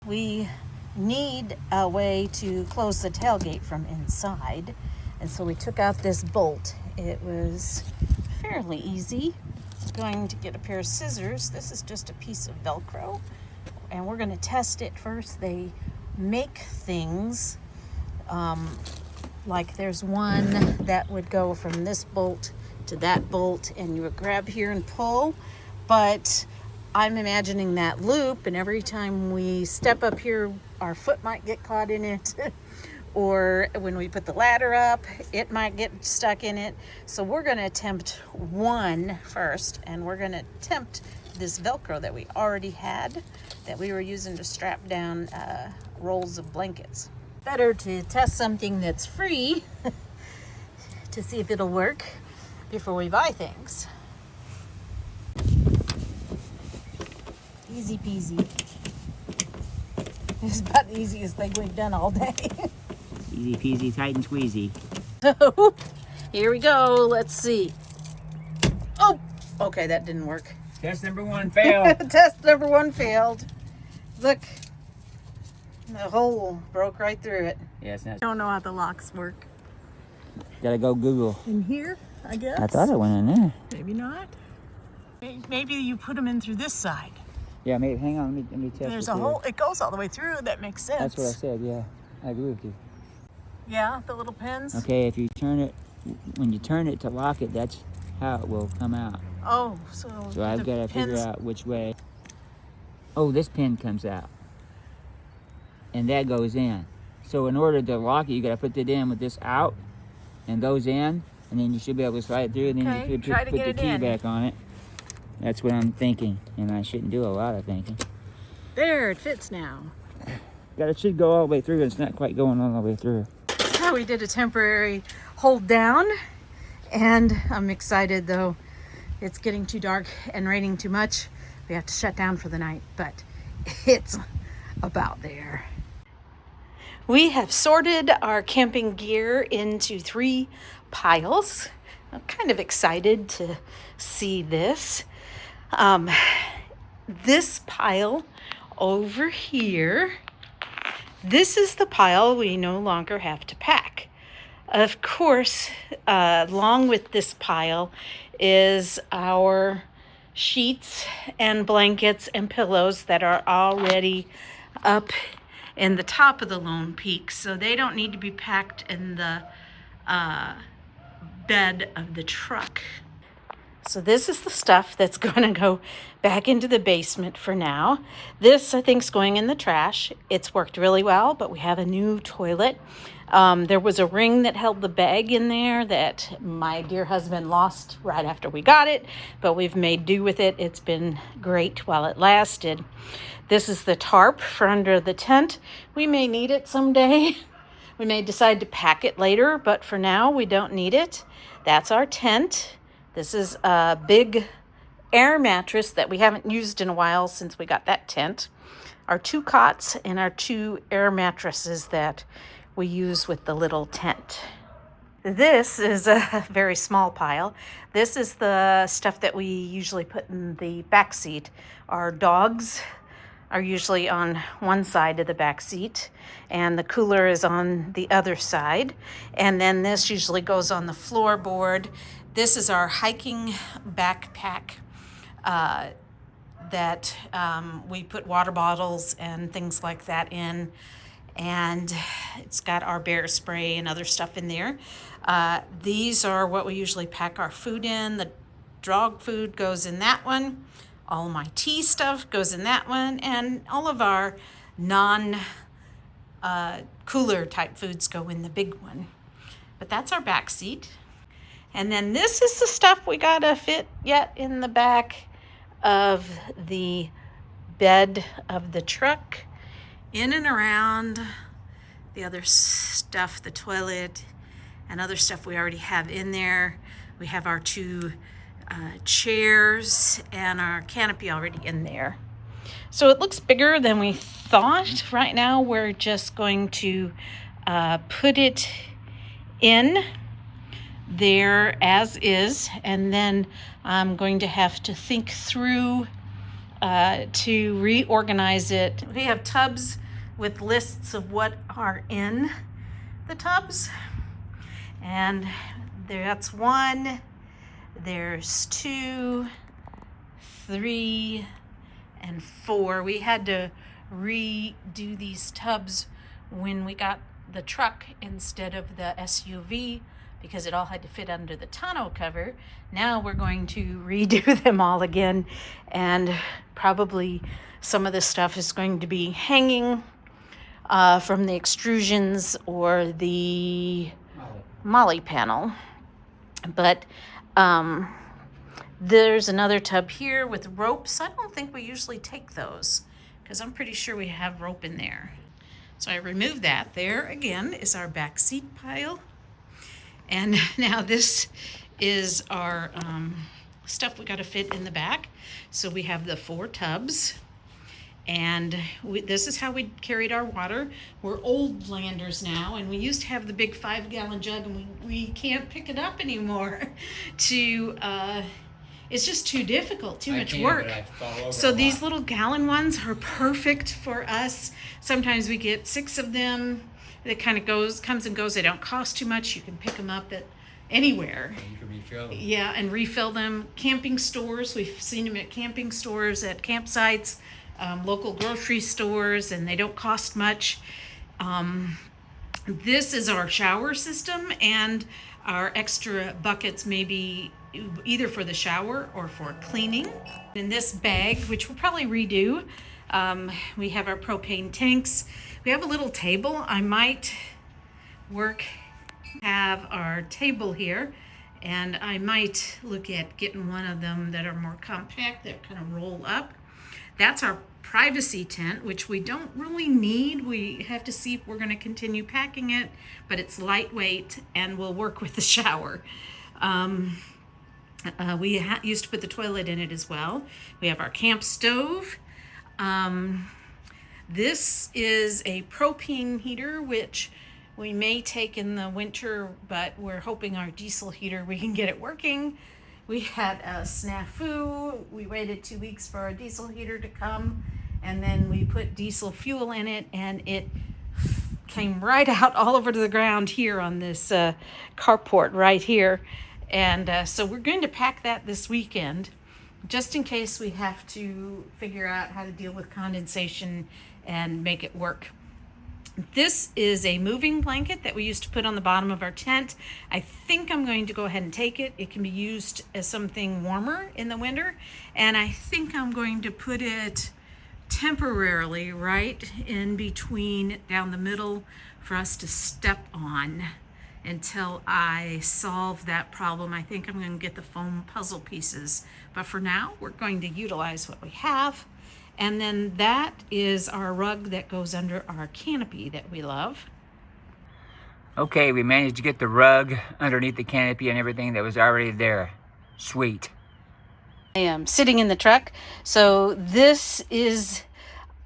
We need a way to close the tailgate from inside, and so we took out this bolt. It was fairly easy. I'm going to get a pair of scissors. This is just a piece of Velcro, and we're going to test it first. They make things like there's one that would go from this bolt to that bolt, and you would grab here and pull, but I'm imagining that loop, and every time we step up here, our foot might get caught in it, or when we put the ladder up, it might get stuck in it. So we're going to attempt one first, and we're going to attempt this Velcro that we already had, that we were using to strap down rolls of blankets. Better to test something that's free to see if it'll work before we buy things. Easy peasy. It's about the easiest thing we've done all day. Easy peasy, tight and squeezy. So, here we go. Let's see. Oh, okay, that didn't work. Test number one failed. Test number one failed. Look, the hole broke right through it. Yeah, it's not. I don't know how the locks work. Gotta go Google. In here, I guess? I thought it went in there. Maybe not. Maybe you put them in through this side. Yeah, maybe. Hang on, let me test. There's a hole. It goes all the way through. That makes sense. That's what I said. Yeah, I agree with you. Yeah, the little pins. Okay, if you turn it, when you turn it to lock it, that's how it will come out. Oh, So I've got to figure out which way. Oh, this pin comes out, and that goes in. So in order to lock it, you got to put it in with this out, and those in, and then you should be able to slide it through, and then Okay, you try to put get the it key in. back on it. That's what I'm thinking, and I shouldn't do a lot of thinking. There, it fits now. It should go all the way through, and it's not quite going all the way through. So we did a temporary hold down, and I'm excited though. It's getting too dark and raining too much. We have to shut down for the night, but it's about there. We have sorted our camping gear into 3 piles. I'm kind of excited to see this. This pile over here, this is the pile we no longer have to pack. Of course, along with this pile is our sheets and blankets and pillows that are already up in the top of the Lone Peak, so they don't need to be packed in the bed of the truck. So this is the stuff that's going to go back into the basement for now. This, I think, is going in the trash. It's worked really well, but we have a new toilet. There was a ring that held the bag in there that my dear husband lost right after we got it, but we've made do with it. It's been great while it lasted. This is the tarp for under the tent. We may need it someday. We may decide to pack it later, but for now, we don't need it. That's our tent. This is a big air mattress that we haven't used in a while since we got that tent. Our 2 cots and our 2 air mattresses that we use with the little tent. This is a very small pile. This is the stuff that we usually put in the back seat. Our dogs are usually on one side of the back seat, and the cooler is on the other side. And then this usually goes on the floorboard. This is our hiking backpack that we put water bottles and things like that in. And it's got our bear spray and other stuff in there. These are what we usually pack our food in. The dog food goes in that one. All my tea stuff goes in that one. And all of our non-cooler type foods go in the big one. But that's our back seat. And then this is the stuff we gotta fit yet in the back of the bed of the truck, in and around the other stuff, the toilet and other stuff we already have in there. We have our 2 chairs and our canopy already in there. So it looks bigger than we thought. Right now we're just going to put it in there as is, and then I'm going to have to think through to reorganize it. We have tubs with lists of what are in the tubs, and that's 1, there's 2, 3, and 4. We had to redo these tubs when we got the truck instead of the SUV because it all had to fit under the tonneau cover. Now we're going to redo them all again, and probably some of this stuff is going to be hanging from the extrusions or the molly panel. But there's another tub here with ropes. I don't think we usually take those because I'm pretty sure we have rope in there. So I removed that. There again is our back seat pile. And now this is our stuff we got to fit in the back. So we have the 4 tubs. And this is how we carried our water. We're old landers now, and we used to have the big 5-gallon jug, and we can't pick it up anymore. It's just too difficult, too much work. So these little gallon ones are perfect for us. Sometimes we get 6 of them. It kind of comes and goes. They don't cost too much. You can pick them up at anywhere. And you can refill them. Yeah, and refill them. Camping stores, we've seen them at camping stores, at campsites, local grocery stores, and they don't cost much. This is our shower system, and our extra buckets may be either for the shower or for cleaning. In this bag, which we'll probably redo, we have our propane tanks. We have a little table. I might have our table here, and I might look at getting one of them that are more compact, that kind of roll up. That's our privacy tent, which we don't really need. We have to see if we're going to continue packing it, but it's lightweight and will work with the shower. We used to put the toilet in it as well. We have our camp stove. This is a propane heater, which we may take in the winter, but we're hoping our diesel heater, we can get it working. We had a snafu. We waited 2 weeks for our diesel heater to come, and then we put diesel fuel in it, and it came right out all over to the ground here on this carport right here. And so we're going to pack that this weekend, just in case we have to figure out how to deal with condensation and make it work. This is a moving blanket that we used to put on the bottom of our tent. I think I'm going to go ahead and take it. It can be used as something warmer in the winter, and I think I'm going to put it temporarily right in between, down the middle, for us to step on until I solve that problem. I think I'm going to get the foam puzzle pieces, but for now we're going to utilize what we have. And then that is our rug that goes under our canopy that we love. Okay, we managed to get the rug underneath the canopy and everything that was already there. Sweet. I am sitting in the truck. So this is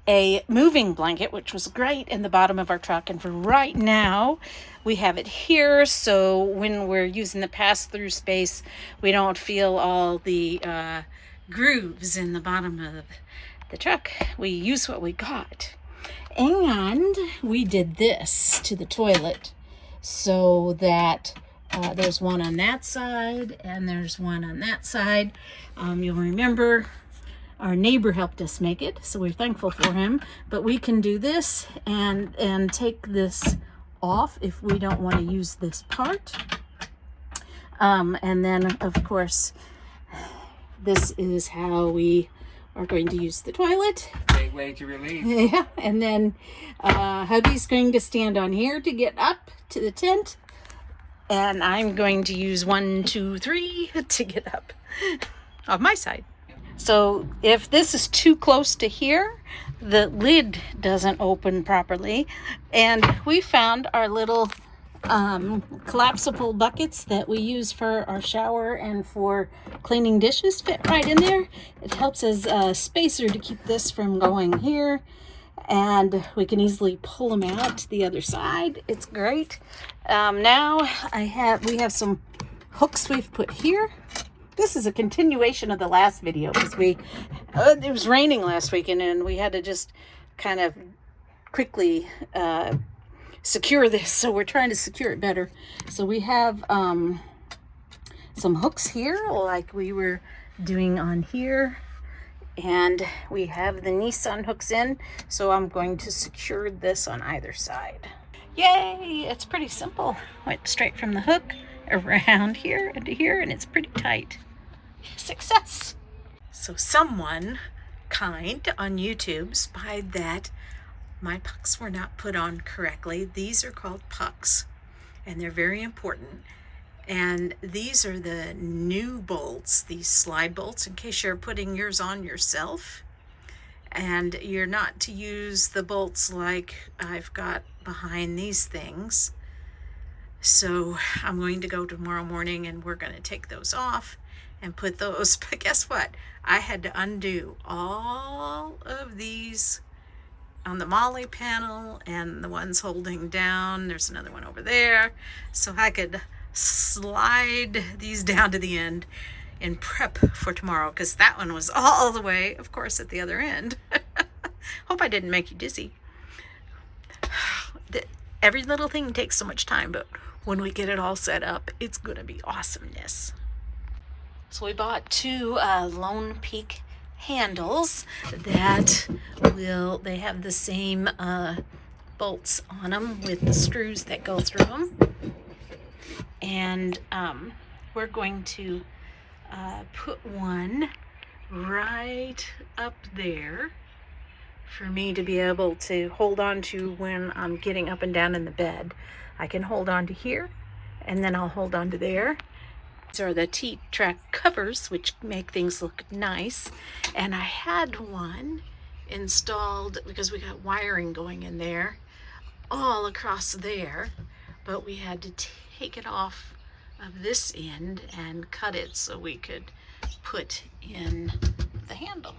a moving blanket, which was great in the bottom of our truck. And for right now, we have it here. So when we're using the pass-through space, we don't feel all the grooves in the bottom of the truck. We use what we got. And we did this to the toilet so that there's one on that side and there's one on that side. You'll remember our neighbor helped us make it, so we're thankful for him. But we can do this and take this off if we don't want to use this part. And then, of course, this is how we are going to use the toilet. Great way to relieve. Yeah, and then hubby's going to stand on here to get up to the tent, and I'm going to use 1, 2, 3 to get up on my side. So if this is too close to here, the lid doesn't open properly, and we found our little collapsible buckets that we use for our shower and for cleaning dishes fit right in there. It helps as a spacer to keep this from going here, and we can easily pull them out to the other side. It's great. Now we have some hooks we've put here This is a continuation of the last video because it was raining last weekend and we had to just kind of quickly secure this. So we're trying to secure it better. So we have some hooks here like we were doing on here. And we have the Nissan hooks in. So I'm going to secure this on either side. Yay! It's pretty simple. Went straight from the hook around here into here, and it's pretty tight. Success! So someone kind on YouTube spied that my pucks were not put on correctly. These are called pucks, and they're very important. And these are the new bolts, these slide bolts, in case you're putting yours on yourself. And you're not to use the bolts like I've got behind these things. So I'm going to go tomorrow morning and we're going to take those off and put those. But guess what? I had to undo all of these on the molly panel and the ones holding down. There's another one over there. So I could slide these down to the end in prep for tomorrow, because that one was all the way, of course, at the other end. Hope I didn't make you dizzy. Every little thing takes so much time, but when we get it all set up, it's gonna be awesomeness. So we bought two Lone Peak handles that they have the same bolts on them with the screws that go through them. And we're going to put one right up there for me to be able to hold on to when I'm getting up and down in the bed. I can hold on to here, and then I'll hold on to there. These are the T-track covers, which make things look nice. And I had one installed because we got wiring going in there all across there, but we had to take it off of this end and cut it so we could put in the handle.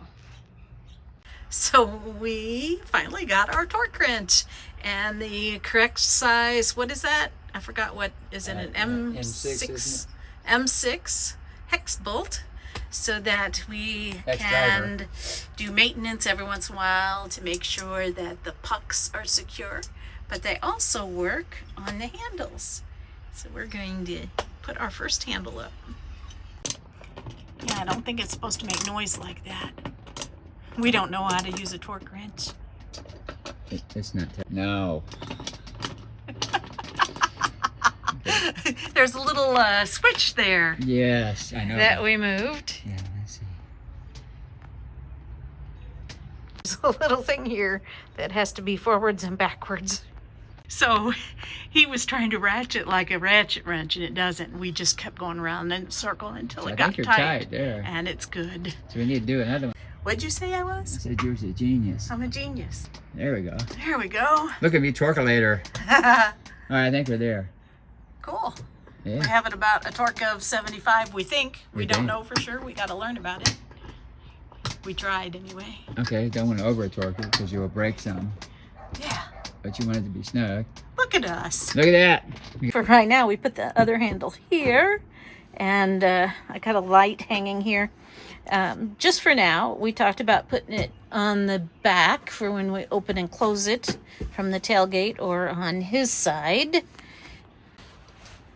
So we finally got our torque wrench and the correct size. What is that? I forgot what is it, an M6 M6 hex bolt, so that we can do maintenance every once in a while to make sure that the pucks are secure, but they also work on the handles. So we're going to put our first handle up. Yeah, I don't think it's supposed to make noise like that. We don't know how to use a torque wrench. It's not. No. There's a little switch there. Yes, I know. That we moved. Yeah, let's see. There's a little thing here that has to be forwards and backwards. So he was trying to ratchet like a ratchet wrench, and it doesn't. We just kept going around in a circle until it got you're tight. tight there. And it's good. So we need to do another one. What'd you say I I was? said you're a genius. I'm a genius. There we go. There we go. Look at me, torculator. All right, I think we're there. Cool. Yeah. We have it about a torque of 75, we think. We don't think. know for sure. We got to learn about it. We tried anyway. Okay, don't want to over torque it because you'll break some. Yeah. But you want it to be snug. Look at us. Look at that. For right now, we put the other handle here, and I got a light hanging here. Just for now, we talked about putting it on the back for when we open and close it from the tailgate, or on his side.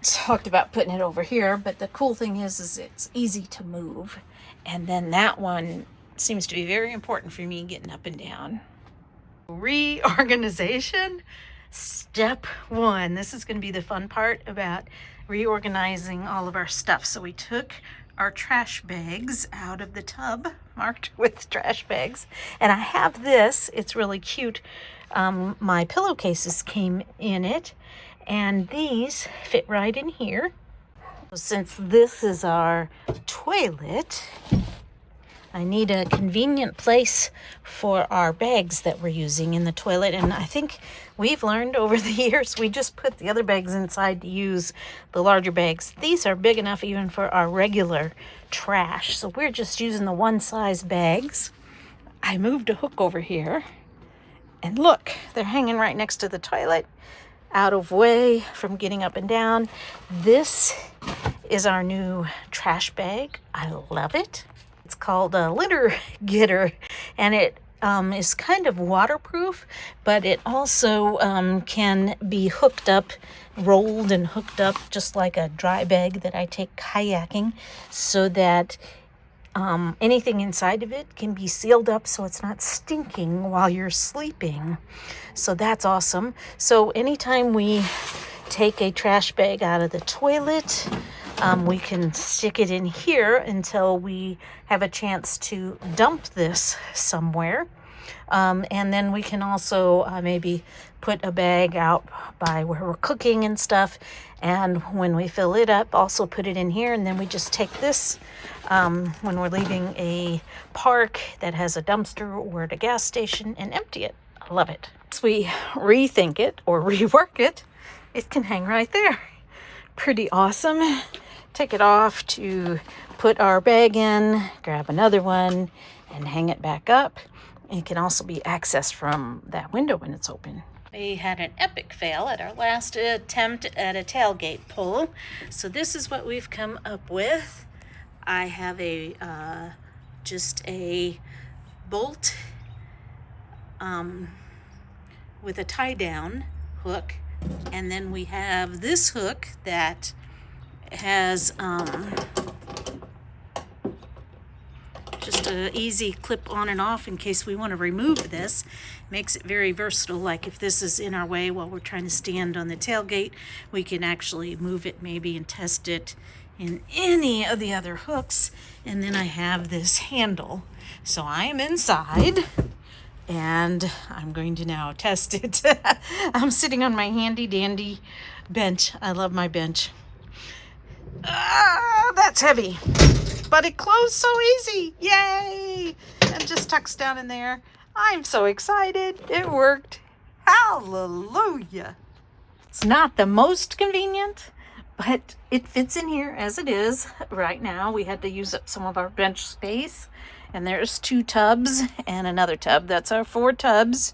Talked about putting it over here, but the cool thing is it's easy to move. And then that one seems to be very important for me getting up and down. Reorganization, step one. This is going to be the fun part about reorganizing all of our stuff. So we took our trash bags out of the tub, marked with trash bags. And I have this, it's really cute. My pillowcases came in it, and these fit right in here. Since this is our toilet, I need a convenient place for our bags that we're using in the toilet. And I think we've learned over the years, we just put the other bags inside to use the larger bags. These are big enough even for our regular trash. So we're just using the one size bags. I moved a hook over here, and look, they're hanging right next to the toilet, out of way from getting up and down. This is our new trash bag. I love it. It's called a litter getter, and it is kind of waterproof, but it also can be hooked up, rolled and hooked up just like a dry bag that I take kayaking, so that anything inside of it can be sealed up so it's not stinking while you're sleeping. So that's awesome. So anytime we take a trash bag out of the toilet, we can stick it in here until we have a chance to dump this somewhere. And then we can also maybe put a bag out by where we're cooking and stuff. And when we fill it up, also put it in here. And then we just take this when we're leaving a park that has a dumpster or at a gas station and empty it. I love it. As we rethink it or rework it, it can hang right there. Pretty awesome. Take it off to put our bag in, grab another one, and hang it back up. It can also be accessed from that window when it's open. We had an epic fail at our last attempt at a tailgate pull. So this is what we've come up with. I have just a bolt with a tie down hook, and then we have this hook that has just an easy clip on and off in case we want to remove this. Makes it very versatile. Like if this is in our way while we're trying to stand on the tailgate, we can actually move it maybe and test it in any of the other hooks. And then I have this handle. So I am inside and I'm going to now test it. I'm sitting on my handy dandy bench. I love my bench. That's heavy, but it closed so easy. Yay! It just tucks down in there. I'm so excited. It worked. Hallelujah. It's not the most convenient, but it fits in here as it is right now. We had to use up some of our bench space, and there's 2 tubs and another tub. That's our 4 tubs.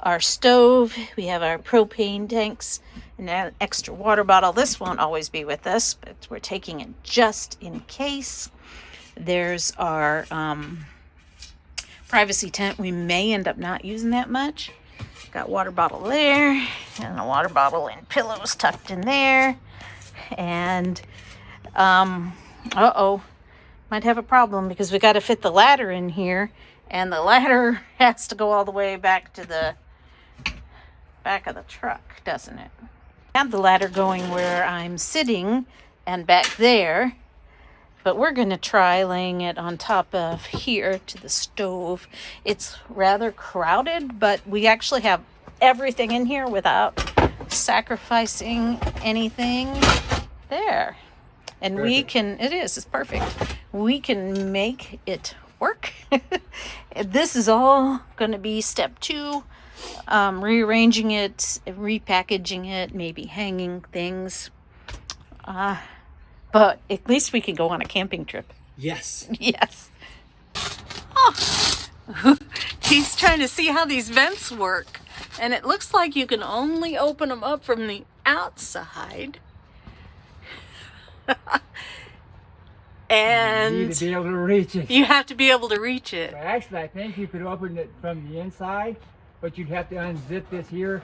Our stove, we have our propane tanks, and an extra water bottle. This won't always be with us, but we're taking it just in case. There's our privacy tent. We may end up not using that much. Got water bottle there, and a water bottle and pillows tucked in there. And might have a problem because we got to fit the ladder in here, and the ladder has to go all the way back to the back of the truck, doesn't it? I have the ladder going where I'm sitting and back there, but we're going to try laying it on top of here to the stove. It's rather crowded, but we actually have everything in here without sacrificing anything there. And perfect. We can, it's perfect. We can make it work. This is all going to be step 2. Rearranging it, repackaging it, maybe hanging things. But at least we can go on a camping trip. Yes. Yes. Oh. He's trying to see how these vents work. And it looks like you can only open them up from the outside. And you need to be able to reach it. You have to be able to reach it. But actually, I think you could open it from the inside, but you'd have to unzip this here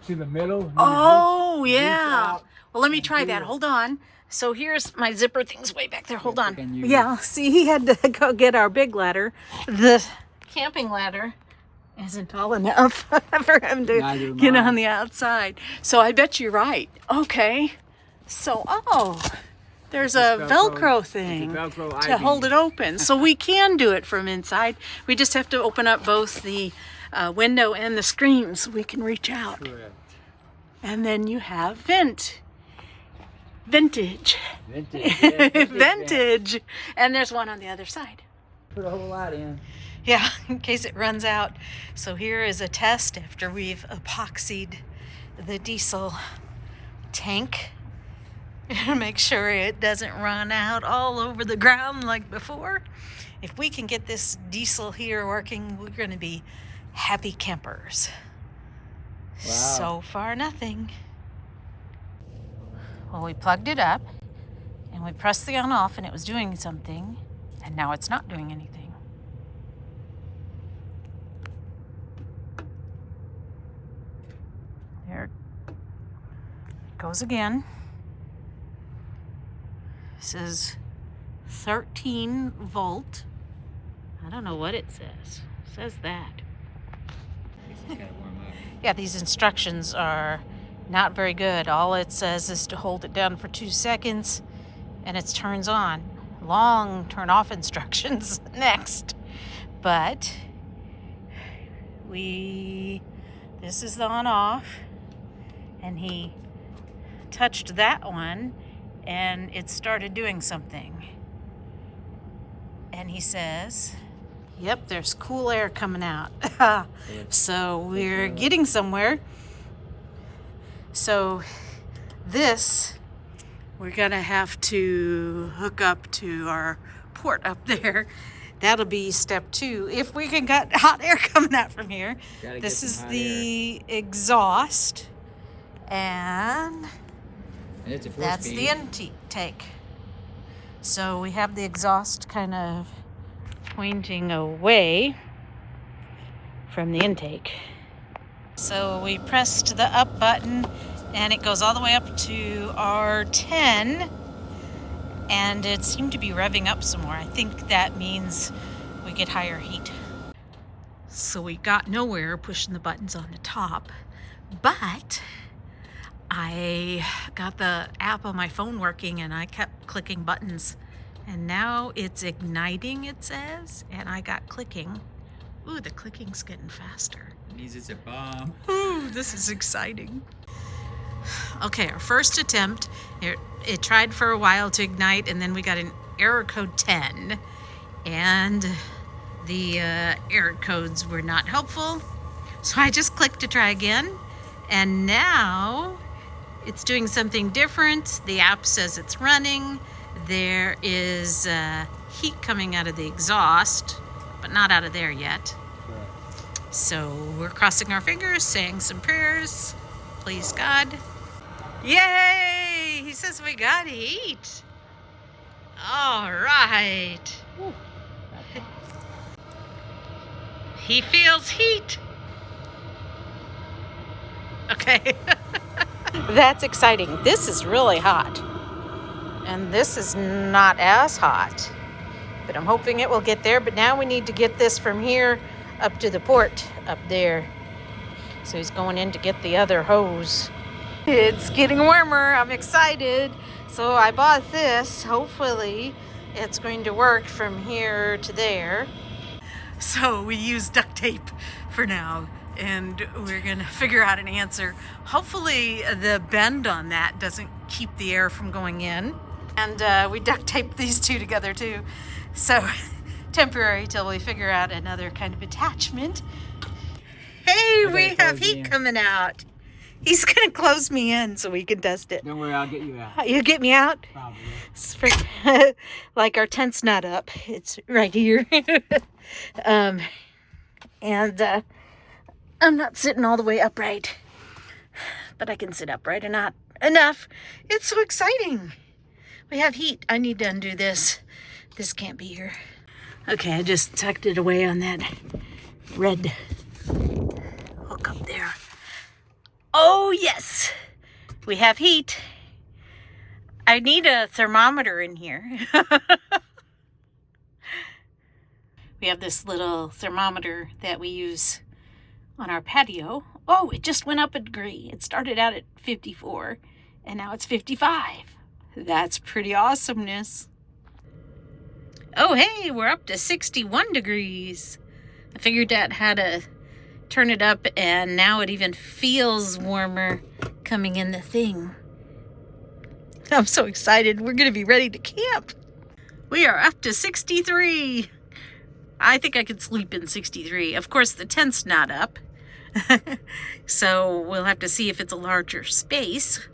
to the middle. Oh, yeah. Well, let me try that. Hold on. So here's my zipper thing's way back there. Hold on. Yeah, see, he had to go get our big ladder. The camping ladder isn't tall enough for him to get on the outside. So I bet you're right. Okay. So, there's a Velcro thing to hold it open. So we can do it from inside. We just have to open up both the window and the screen so we can reach out. Correct. And then you have vintage. Yeah, Vintage. And there's one on the other side. Put a whole lot in. Yeah, in case it runs out. So here is a test after we've epoxied the diesel tank. Make sure it doesn't run out all over the ground like before. If we can get this diesel here working, we're going to be happy campers. Wow. So far, nothing. Well, we plugged it up, and And we pressed the on off and it was doing something, and now it's not doing anything. There it goes again. It says 13 volt. I don't know what it says. It says that. It's gotta warm up. Yeah, these instructions are not very good. All it says is to hold it down for 2 seconds and it turns on. Long turn off instructions next. But this is the on off, and he touched that one and it started doing something. And he says, yep, there's cool air coming out. So we're getting somewhere. So this, we're gonna have to hook up to our port up there. That'll be step 2. If we can get hot air coming out from here. This is the exhaust, and that's the intake. So we have the exhaust kind of pointing away from the intake. So we pressed the up button and it goes all the way up to R10, and it seemed to be revving up some more. I think that means we get higher heat. So we got nowhere pushing the buttons on the top, but I got the app on my phone working and I kept clicking buttons, and now it's igniting, it says, and I got clicking. Ooh, the clicking's getting faster. It means it's a bomb. Ooh, this is exciting. Okay, our first attempt, it tried for a while to ignite, and then we got an error code 10, and the error codes were not helpful. So I just clicked to try again, and now it's doing something different. The app says it's running. There is heat coming out of the exhaust, but not out of there yet. So we're crossing our fingers, saying some prayers. Please God. Yay! He says we got heat. All right. He feels heat. Okay. That's exciting. This is really hot. And this is not as hot. But I'm hoping it will get there. But now we need to get this from here up to the port up there. So he's going in to get the other hose. It's getting warmer. I'm excited. So I bought this. Hopefully it's going to work from here to there. So we use duct tape for now, and we're gonna figure out an answer. Hopefully the bend on that doesn't keep the air from going in. And we duct tape these two together too. So temporary till we figure out another kind of attachment. Hey, we have heat coming out. He's gonna close me in so we can test it. Don't worry, I'll get you out. You get me out? Probably. It's like our tent's not up. It's right here. And I'm not sitting all the way upright, but I can sit upright and not enough. It's so exciting. We have heat. I need to undo this. This can't be here. Okay, I just tucked it away on that red hook up there. Oh, yes, we have heat. I need a thermometer in here. We have this little thermometer that we use on our patio. Oh, it just went up a degree. It started out at 54, and now it's 55. That's pretty awesomeness. Oh, hey, we're up to 61 degrees. I figured out how to turn it up, and now it even feels warmer coming in the thing. I'm so excited. We're going to be ready to camp. We are up to 63. I think I could sleep in 63. Of course, the tent's not up. So we'll have to see if it's a larger space.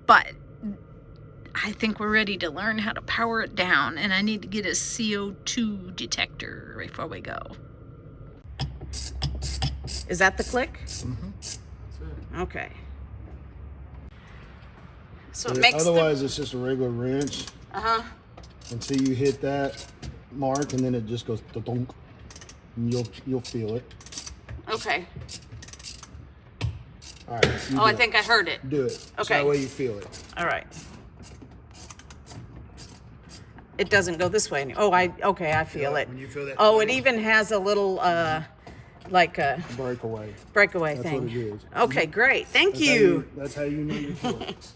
But I think we're ready to learn how to power it down. And I need to get a CO2 detector before we go. Is that the click? Mm-hmm. That's it. Okay. So it makes otherwise it's just a regular wrench. Until you hit that mark, and then it just goes donk, and you'll feel it. Okay. All right. Oh, I think I heard it. Do it. So Okay. that way you feel it. All right. It doesn't go this way. Okay, I feel it. When you feel that. Oh, it even has a little, like a breakaway. breakaway That's thing. what it is. Okay, great. Thank you. That's how you know you're feeling it.